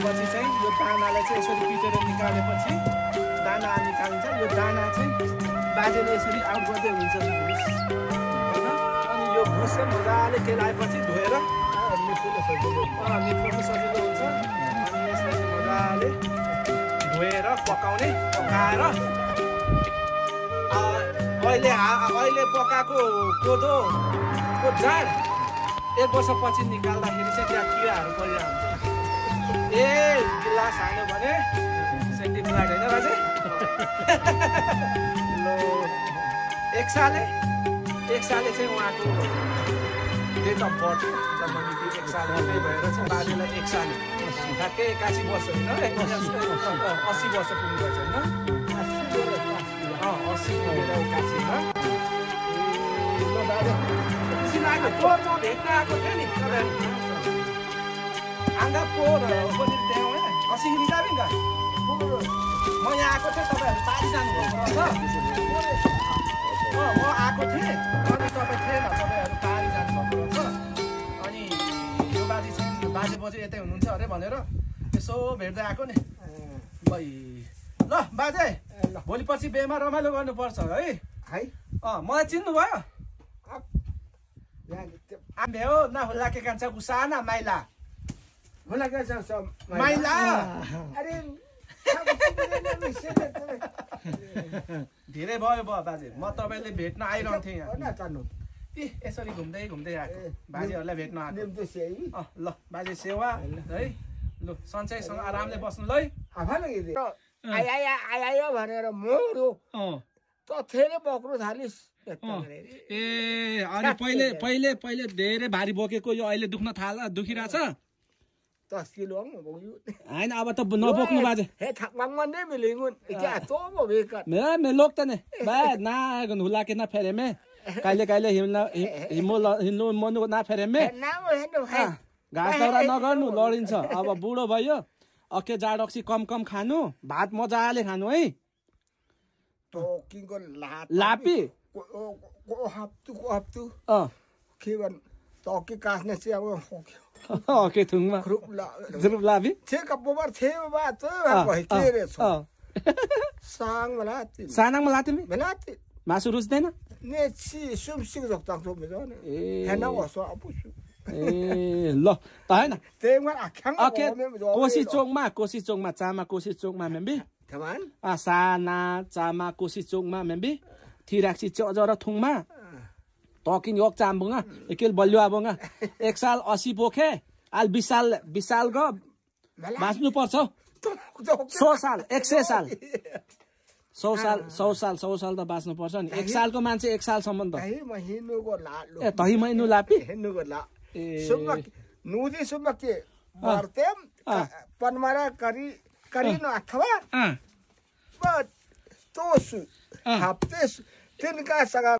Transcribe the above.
भइसकेपछि चाहिँ यो दानालाई चाहिँ यसरी पिटेर निकालेपछि दाना निकालिन्छ। यो दाना चाहिँ बाजेले यसरी आउट गर्दै हुन्छ भुस होइन। अनि यो भुस चाहिँ मजाले केलाएपछि धोएर निपुर्नु सजिलो हुन्छ। अनि यसलाई चाहिँ मजाले धोएर पकाएर अहिले पकाएको कोदोको जाँड 1 वर्षपछि निकाल्दाखेरि चाहिँ त्यहाँ किराहरू परिरहेको हुन्छ। गिलास हाल्यो भने सेन्टिफ्लाइट होइन राजे? लो एक साले चाहिँ उहाँको डेट अफ बर्थ जन्ममिति 1 साल मात्रै भएर चाहिँ बाजेलाई 1 साले ठ्याक्कै 81 वर्ष होइन 80 वर्ष पुग्नुभएछ होइन? 80 पुगेर 81 ल बाजे सिनाको पोहोरमा भेट्न आएको थियो नि तपाईँहरू आँगा पोहोर पनि त्यहाँ होइन 80 निकाल्यो नि त म यहाँ आएको थिएँ तपाईँहरू पारि जानुभएको रहेछ। म आएको थिएँ अनि तपाईँ थिएन तपाईँहरू पारि जानुभएको रहेछ। अनि यो बाजे चाहिँ बाजे बजे यतै हुनुहुन्छ अरे भनेर यसो भेट्दै आएको नि। ल बाजे भोलि पछि बिहेमा रमाइलो गर्नुपर्छ है। मलाई चिन्नुभयो? आम्भे हो न होला के कान्छ उसाना माइला होला के माइला अरे धेरै भयो बाजे म तपाईँले भेट्न आइरहन्थेँ यहाँ यसरी घुम्दै आएको बाजेहरूलाई भेट्न आएको। ल बाजे सेवा है ल सन्चैसँग आरामले बस्नु ल आयो भनेर मोरो तथेले पक्नु थालिस्। अनि पहिले धेरै भारी बोकेको यो अहिले दुखिरहेछ 10 किलो होइन अब त नबोक्नु बाजे मैं लोग तने बा ना हुला के ना फेरे में काले हिँड्नु मनु ना फेरे में घाँस दाउरा नगर्नु लडिन्छ। अब बुढो भयो अके जाड अक्सी कम खानु भात मजाले खानु है। लापी तकी काट्ने चाहिँ अब ओके थुङमा जुरुप लाबी छे कपोबर छे बा त भइ के रे छ साङमा लातिमी बनाति मासु रुच्दैन नेछि सुमसिक जक्ता सो बेजो हैन वसो अपुसु ल त हैन तेमा आख्याङ ओके कोसी चोकमा चामा कोसी चोकमा मेम्बी थमान साना चामा कोसी चोकमा मेम्बी थिराक्सी चजर थुङमा तकिन योग चाम्बुङा एकेल बल्यो आबुङा 1 साल 80 बोखे आल 20 साल ग बाँच्नु पर्छ 100 साल 100 साल 100 साल त बाँच्नु पर्छ नि 1 सालको मान्छे 1 सालसम्म त तही महिनु लापी नुदी सुम्मा के बर्तेम पनमारा करिनो अथवा तोसु हप्ते तिनका सगा